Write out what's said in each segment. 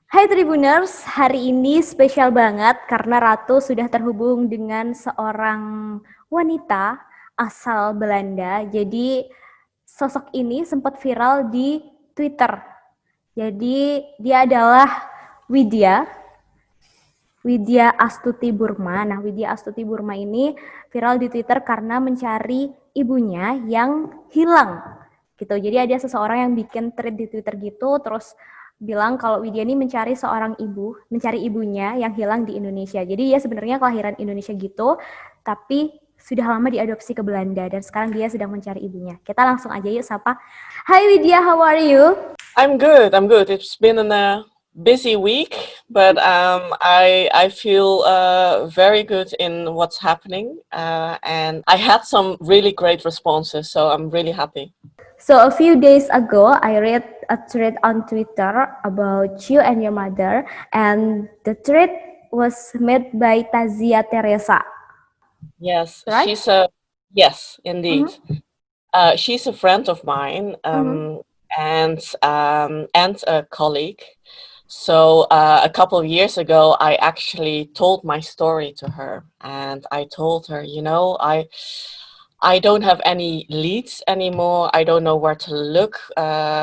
Hai Tribuners, hari ini spesial banget karena Ratu sudah terhubung dengan seorang wanita asal Belanda. Jadi sosok ini sempat viral di Twitter. Jadi dia adalah Widya Astuti Boerma. Nah, Widya Astuti Boerma ini viral di Twitter karena mencari ibunya yang hilang gitu. Jadi ada seseorang yang bikin thread di Twitter gitu, terus bilang kalau Widya ini mencari ibunya yang hilang di Indonesia. Jadi dia sebenarnya kelahiran Indonesia gitu, tapi sudah lama diadopsi ke Belanda dan sekarang dia sedang mencari ibunya. Kita langsung aja yuk sapa. Hai Widya, how are you? I'm good. It's been a busy week, but I feel very good in what's happening, and I had some really great responses, so I'm really happy. So a few days ago, I read a thread on Twitter about you and your mother, and the thread was made by Tazia Teresa. Yes, Right? yes, indeed. She's a friend of mine, and a colleague. So a couple of years ago, I actually told my story to her, and I told her, I don't have any leads anymore. I don't know where to look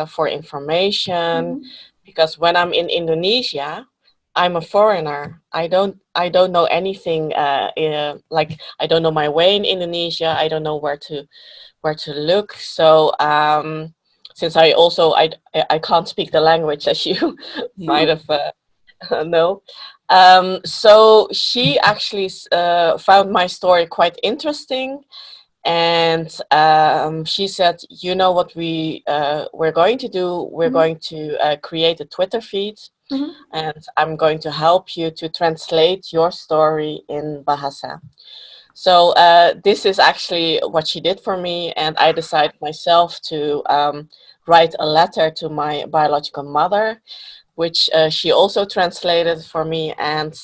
for information, because when I'm in Indonesia, I'm a foreigner. I don't know anything. Like, I don't know my way in Indonesia. I don't know where to look. So since I can't speak the language, as you might have know. So she actually found my story quite interesting. And she said, you know what we're going to do? We're going to create a Twitter feed, and I'm going to help you to translate your story in Bahasa. So this is actually what she did for me, and I decided myself to write a letter to my biological mother, which she also translated for me, and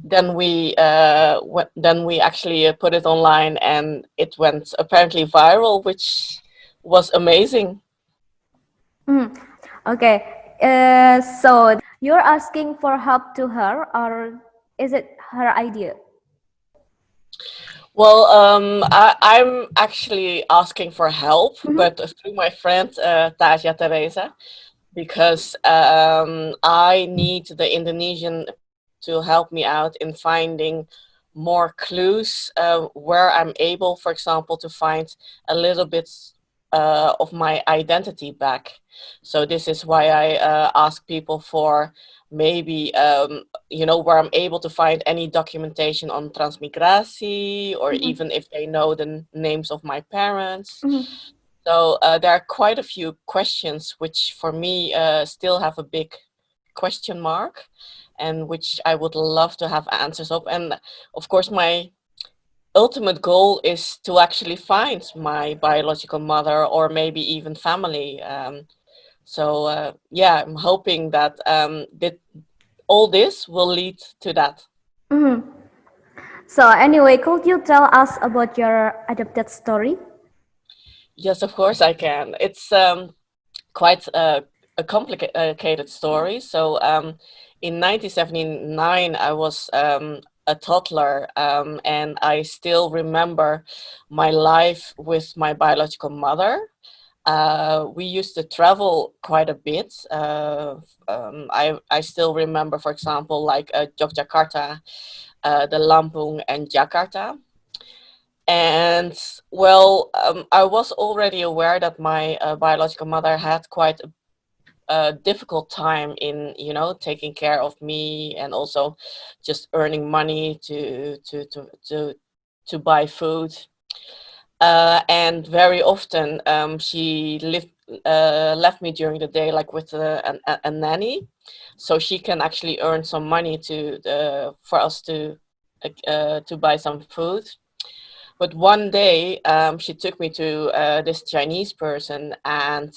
then we actually put it online, and it went apparently viral, which was amazing. Okay. So you're asking for help to her, or is it her idea? Well, I'm actually asking for help, but through my friend Tazia Teresa, because I need the Indonesian to help me out in finding more clues where I'm able, for example, to find a little bit of my identity back. So this is why I ask people for maybe where I'm able to find any documentation on transmigrasi, or even if they know the names of my parents. So there are quite a few questions which for me still have a big question mark, and which I would love to have answers of. And of course, my ultimate goal is to actually find my biological mother, or maybe even family. So I'm hoping that all this will lead to that. So anyway, could you tell us about your adopted story? Yes, of course I can. It's quite a complicated story. So in 1979, I was a toddler, and I still remember my life with my biological mother. We used to travel quite a bit. I still remember, for example, like Yogyakarta, the Lampung, and Jakarta. And well, I was already aware that my biological mother had quite a difficult time in taking care of me, and also just earning money to buy food. And very often she left me during the day, like with a nanny, so she can actually earn some money for us to buy some food. But one day she took me to this Chinese person, and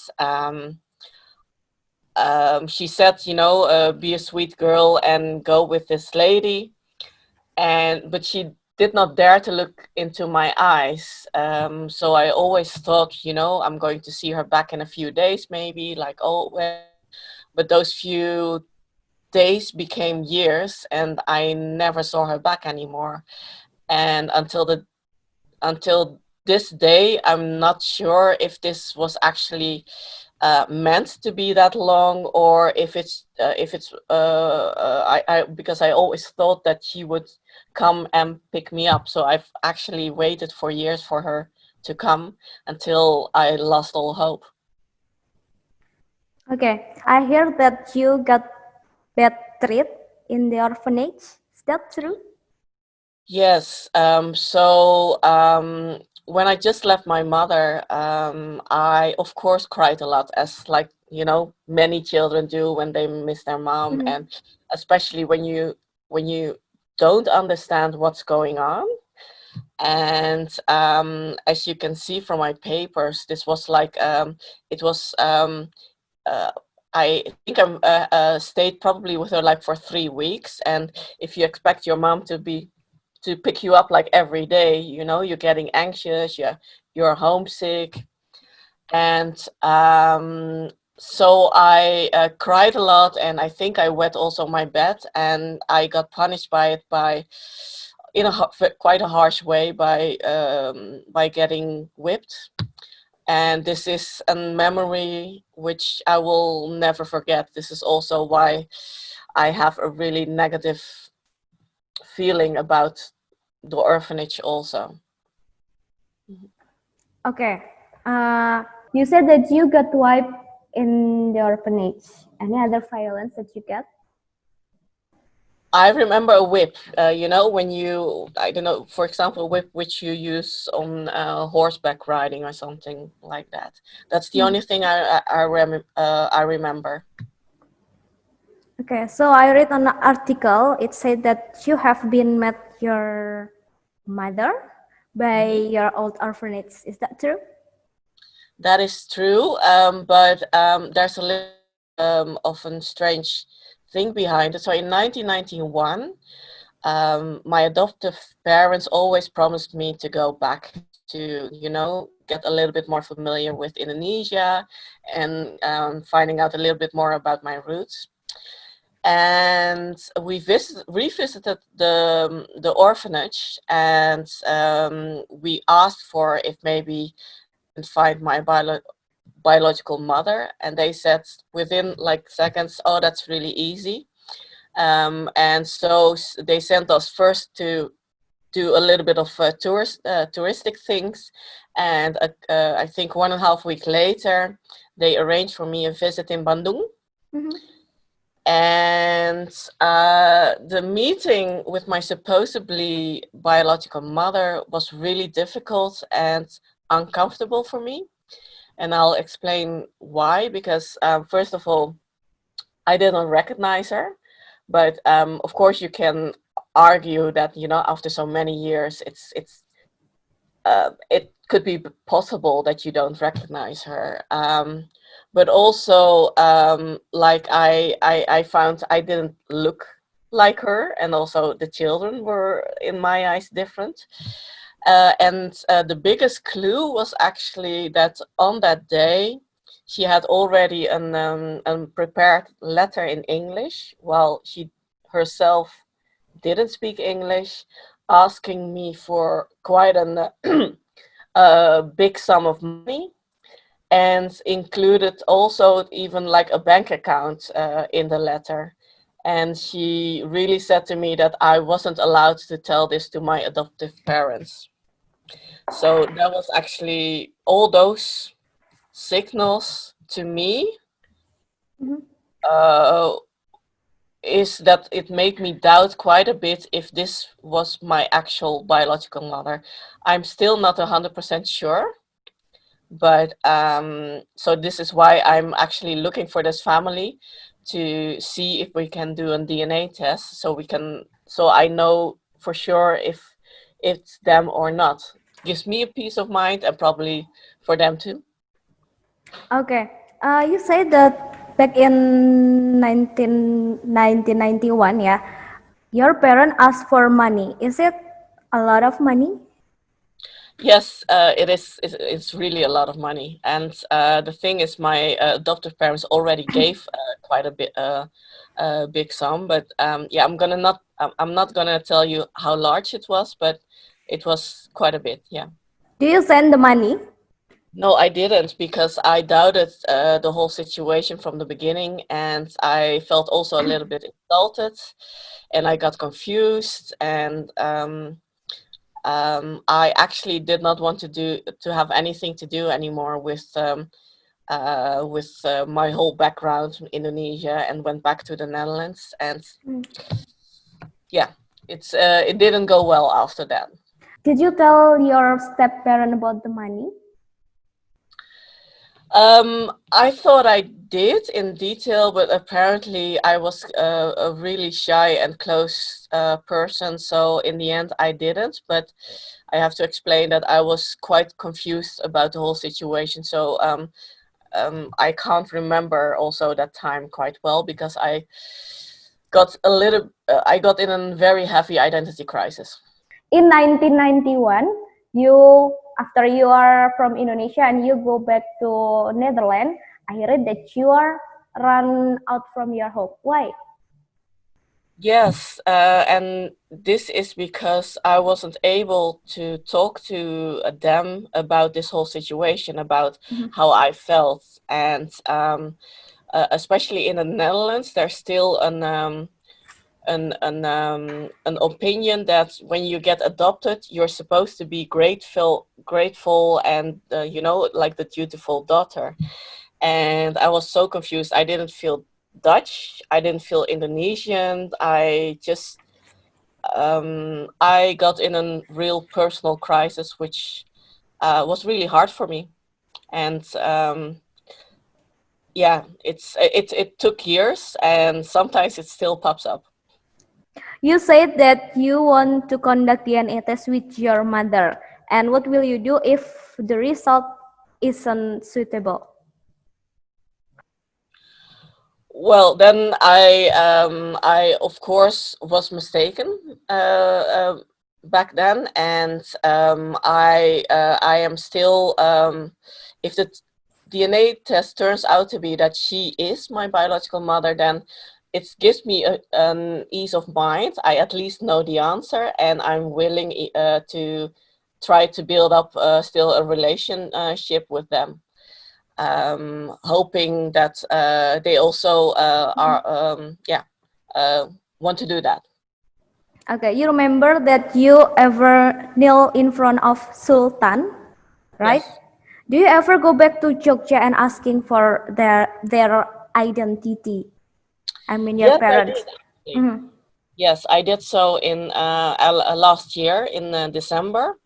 she said, be a sweet girl and go with this lady. But she did not dare to look into my eyes. So I always thought, I'm going to see her back in a few days, maybe, like, oh, but those few days became years, and I never saw her back anymore. And until this day, I'm not sure if this was actually meant to be that long, or I because I always thought that she would come and pick me up. So I've actually waited for years for her to come until I lost all hope. Okay, I hear that you got bad treat in the orphanage. Is that true? Yes. When I just left my mother, I of course cried a lot, as like many children do when they miss their mom, Mm-hmm. and especially when you don't understand what's going on. And as you can see from my papers, this was like it was. Uh, I think I stayed probably with her like for 3 weeks, and if you expect your mom to pick you up like every day, you're getting anxious, you're homesick. And so I cried a lot, and I think I wet also my bed, and I got punished by it in quite a harsh way by getting whipped. And this is a memory which I will never forget. This is also why I have a really negative feeling about the orphanage also. Okay. You said that you got wiped in the orphanage. Any other violence that you get? I remember a whip, when I don't know, for example, a whip which you use on horseback riding or something like that. That's the only thing I remember. Okay, so I read an article. It said that you have been met your mother by Mhm. your old orphanage. Is that true? That is true, but there's a little of a strange thing behind it. So in 1991, my adoptive parents always promised me to go back to, get a little bit more familiar with Indonesia and finding out a little bit more about my roots. And we revisited the orphanage, and we asked for if maybe I can find my biological mother, and they said within like seconds, oh, that's really easy. And so they sent us first to do a little bit of touristic things, and I think 1.5 weeks later, they arranged for me a visit in Bandung. Mm-hmm. And the meeting with my supposedly biological mother was really difficult and uncomfortable for me. And I'll explain why. Because first of all, I didn't recognize her. But of course, you can argue that after so many years, it could be possible that you don't recognize her. But also, like I found I didn't look like her, and also the children were, in my eyes, different. And the biggest clue was actually that on that day, she had already an prepared letter in English, while she herself didn't speak English, asking me for quite a big sum of money, and included also even like a bank account in the letter. And she really said to me that I wasn't allowed to tell this to my adoptive parents. So that was actually all those signals to me, Mm-hmm. uh, is that it made me doubt quite a bit if this was my actual biological mother. I'm still not 100% sure, but so this is why I'm actually looking for this family to see if we can do a DNA test, so I know for sure if it's them or not. Gives me a peace of mind, and probably for them too. Okay. You said that back in 1991, yeah, your parent asked for money. Is it a lot of money? Yes, it is. It's really a lot of money, and the thing is, my adoptive parents already gave quite a big sum. But yeah, I'm not gonna tell you how large it was, but it was quite a bit. Yeah. Do you send the money? No, I didn't because I doubted the whole situation from the beginning, and I felt also a little bit insulted, and I got confused, and I actually did not want to have anything to do anymore with my whole background from Indonesia, and went back to the Netherlands, and yeah, it didn't go well after that. Did you tell your step parent about the money? I thought I did in detail, but apparently I was a really shy and close person, so in the end I didn't. But I have to explain that I was quite confused about the whole situation, so I can't remember also that time quite well because I got in a very heavy identity crisis. In 1991, you after you are from Indonesia and you go back to Netherlands, I read that you are run out from your home. Why? Yes, and this is because I wasn't able to talk to them about this whole situation, about Mhm. how I felt, and especially in the Netherlands, there's still an opinion that when you get adopted, you're supposed to be grateful, and like the dutiful daughter. And I was so confused. I didn't feel Dutch. I didn't feel Indonesian. I got in a real personal crisis, which was really hard for me. And yeah, it took years, and sometimes it still pops up. You said that you want to conduct DNA test with your mother. And what will you do if the result isn't suitable? Well, then I of course was mistaken back then, and I am still if the DNA test turns out to be that she is my biological mother, then it gives me an ease of mind. I at least know the answer, and I'm willing to try to build up still a relationship with them, hoping that they also are want to do that. Okay, you remember that you ever kneel in front of Sultan, right? Yes. Do you ever go back to Jogja and asking for their identity? I mean your Yes, I did parents. actually. Mhm. Yes, I did so in last year in December.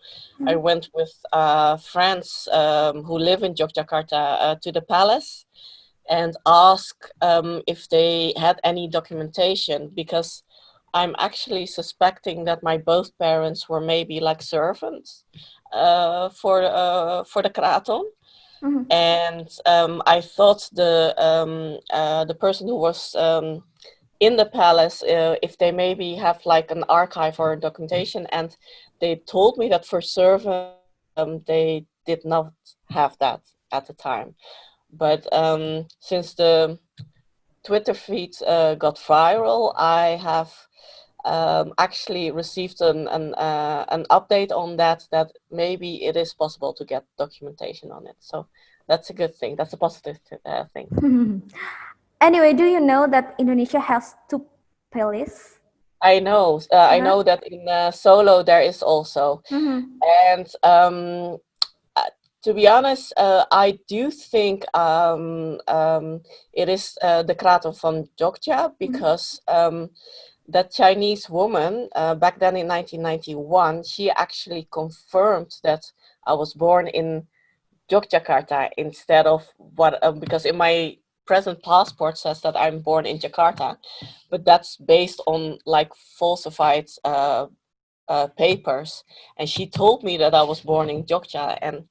I went with friends who live in Yogyakarta to the palace and asked if they had any documentation, because I'm actually suspecting that my both parents were maybe like servants for the Kraton. Mhm. And I thought the person who was in the palace, if they maybe have like an archive or documentation, and they told me that for servants they did not have that at the time. But since the Twitter feed got viral, I have actually received an update on that maybe it is possible to get documentation on it. So that's a good thing. That's a positive thing. Anyway, do you know that Indonesia has two police? I know. I Uh-huh. know that in Solo there is also, Mhm. and uh, to be honest, I do think it is the Kraton van Jogja, Mhm. because that Chinese woman back then in 1991, she actually confirmed that I was born in Yogyakarta instead of what, because in my present passport says that I'm born in Jakarta, but that's based on like falsified papers. And she told me that I was born in Jogja, and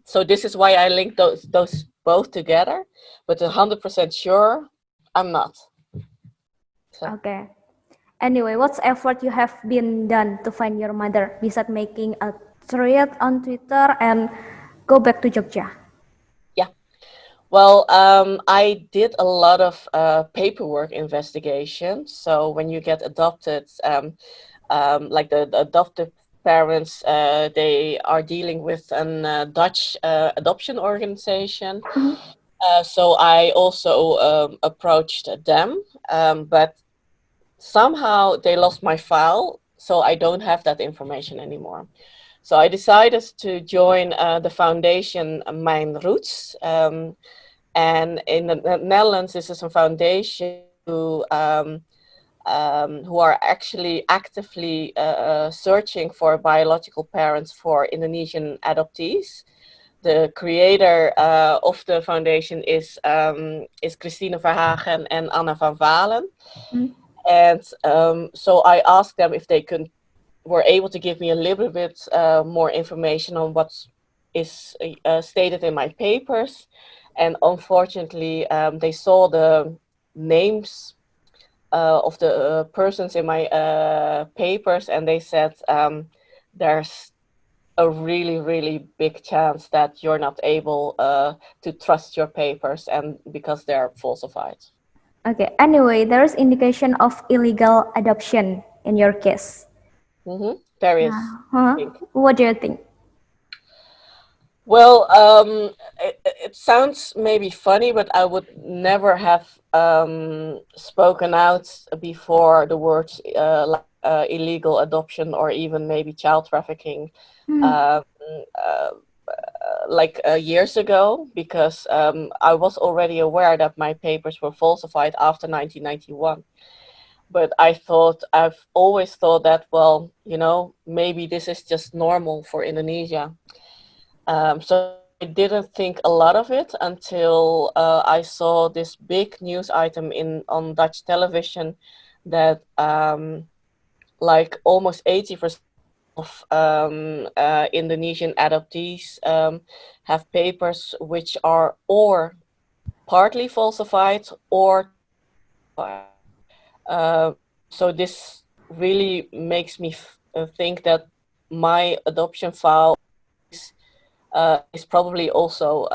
so this is why I linked those both together. But 100% sure, I'm not. So. Okay. Anyway, what's effort you have been done to find your mother besides making a through it on Twitter and go back to Jogja? Yeah. Well, I did a lot of paperwork investigation. So when you get adopted, like the adoptive parents, they are dealing with an Dutch adoption organization. Mhm. So I also approached them, but somehow they lost my file, so I don't have that information anymore. So I decided to join the foundation Mijn Roots. And in the Netherlands, this is a foundation who are actually actively searching for biological parents for Indonesian adoptees. The creator of the foundation is Christine Verhagen and Anna van Valen. Mm. And so I asked them if they were able to give me a little bit more information on what is stated in my papers. And unfortunately, they saw the names of the persons in my papers, and they said there's a really, really big chance that you're not able to trust your papers, and because they're falsified. Okay. Anyway, there's indication of illegal adoption in your case. There is, I Huh? think. What do you think? Well, it sounds maybe funny, but I would never have spoken out before the words illegal adoption or even maybe child trafficking Hmm. um, like years ago, because I was already aware that my papers were falsified after 1991. But I've always thought that, well, maybe this is just normal for Indonesia. So I didn't think a lot of it until I saw this big news item on Dutch television that like almost 80% of Indonesian adoptees have papers which are or partly falsified or falsified. Uh, so this really makes me think that my adoption file is probably also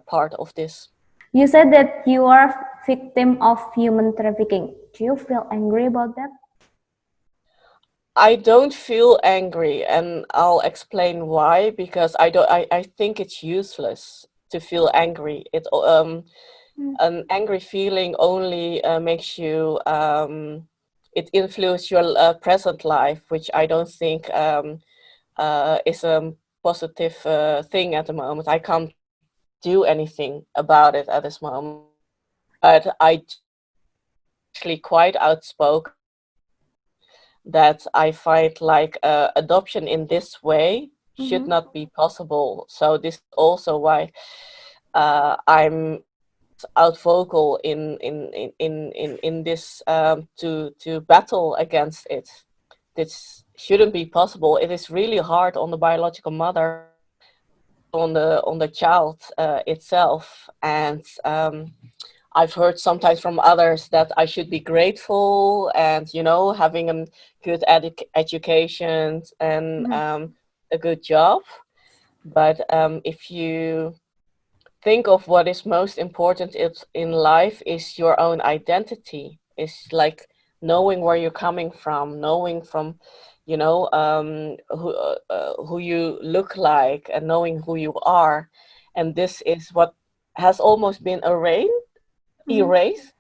part of this. You said that you are victim of human trafficking. Do you feel angry about that? I don't feel angry, and I'll explain why. Because I don't. I think it's useless to feel angry. Mm. An angry feeling only makes you. It influences your present life, which I don't think is a positive thing at the moment. I can't do anything about it at this moment. But I actually quite outspoken that I find like adoption in this way should Mhm. not be possible. So this is also why I'm out vocal in this to battle against it. This shouldn't be possible. It is really hard on the biological mother, on the child itself, and I've heard sometimes from others that I should be grateful and, having a good education and Mhm. a good job. But if you think of what is most important in life is your own identity, is like knowing where you're coming from, knowing from, who you look like and knowing who you are. And this is what has almost been Mhm. erased.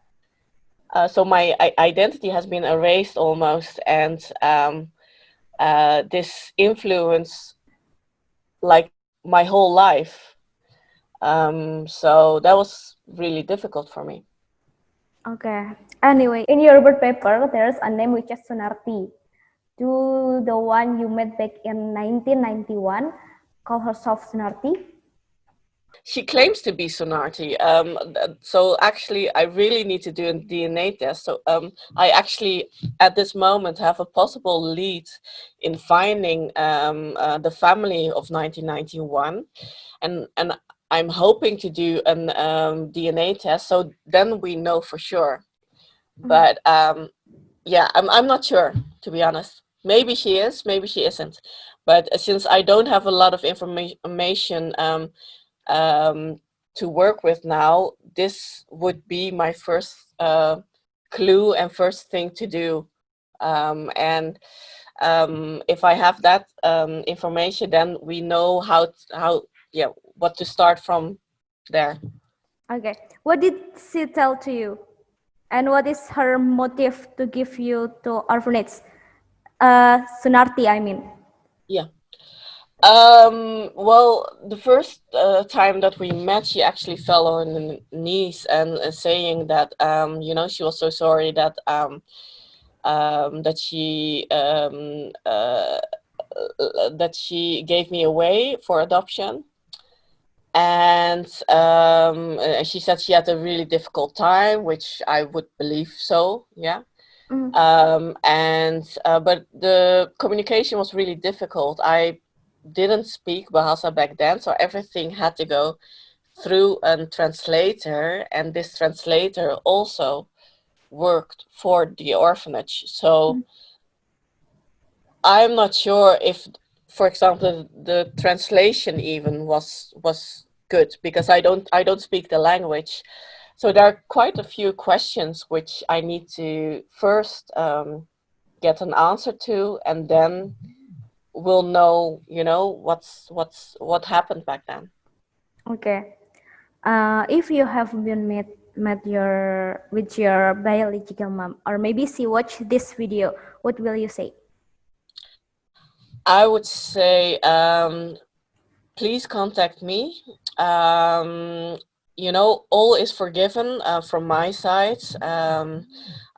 So my identity has been erased almost, and this influence like my whole life. So that was really difficult for me. Okay. Anyway, in your birth paper, there's a name which is Sunarti. Do the one you met back in 1991 call herself Sunarti? She claims to be Sonarti. So actually, I really need to do a DNA test. So I actually, at this moment, have a possible lead in finding the family of 1991, and I'm hoping to do an DNA test. So then we know for sure. Mhm. But yeah, I'm not sure, to be honest. Maybe she is, maybe she isn't. But since I don't have a lot of information to work with now, this would be my first clue and first thing to do. And if I have that information, then we know what to start from there. Okay. What did she tell to you? And what is her motive to give you to orphanage? Sunarti, I mean. Yeah. Well, the first time that we met, she actually fell on her knees and saying that, she was so sorry that that she gave me away for adoption. And she said she had a really difficult time, which I would believe so, yeah. But the communication was really difficult. I didn't speak Bahasa back then, so everything had to go through a translator, and this translator also worked for the orphanage. So I'm not sure if, for example, the translation even was good, because I don't speak the language. So there are quite a few questions which I need to first get an answer to, and then we'll know, what happened back then. Okay. If you have been met with your biological mom, or maybe she watched this video, what will you say? I would say, please contact me. All is forgiven from my side.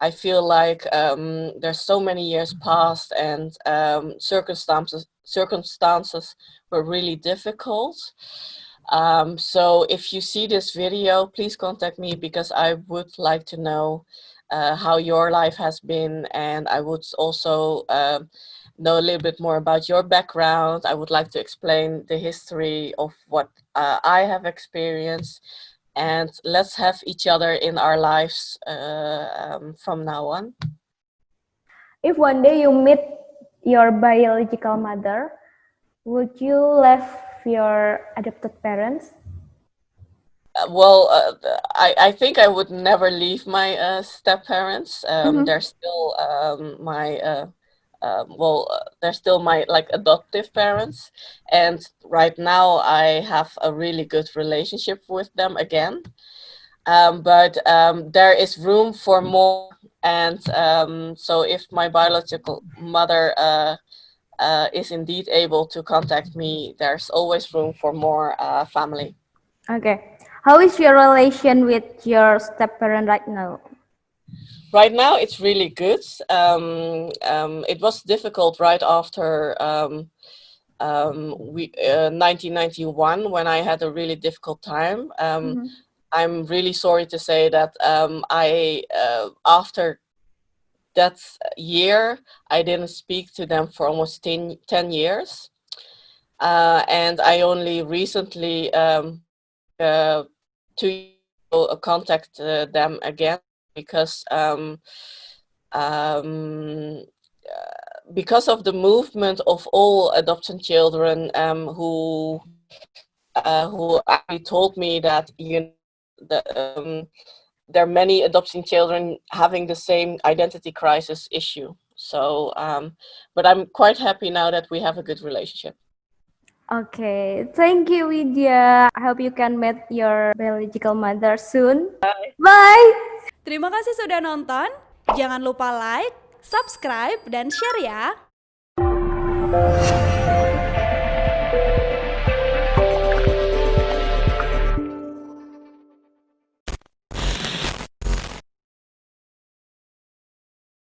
I feel like there's so many years past, and circumstances were really difficult. So if you see this video, please contact me, because I would like to know how your life has been, and I would also know a little bit more about your background. I would like to explain the history of what I have experienced, and let's have each other in our lives from now on. If one day you meet your biological mother, would you leave your adopted parents? Well, I think I would never leave my step parents. They're still they're still my adoptive parents, and right now I have a really good relationship with them again. But there is room for more, and so if my biological mother is indeed able to contact me, there's always room for more family. Okay. How is your relation with your step parent right now? Right now, it's really good. It was difficult right after 1991, when I had a really difficult time. I'm really sorry to say that after that year, I didn't speak to them for almost 10 years. And I only recently, 2 years ago, contacted them again, because because of the movement of all adoption children, who actually told me that there are many adopting children having the same identity crisis issue. So, but I'm quite happy now that we have a good relationship. Okay, thank you, Widya. I hope you can meet your biological mother soon. Bye. Bye. Terima kasih sudah nonton. Jangan lupa like, subscribe, dan share ya.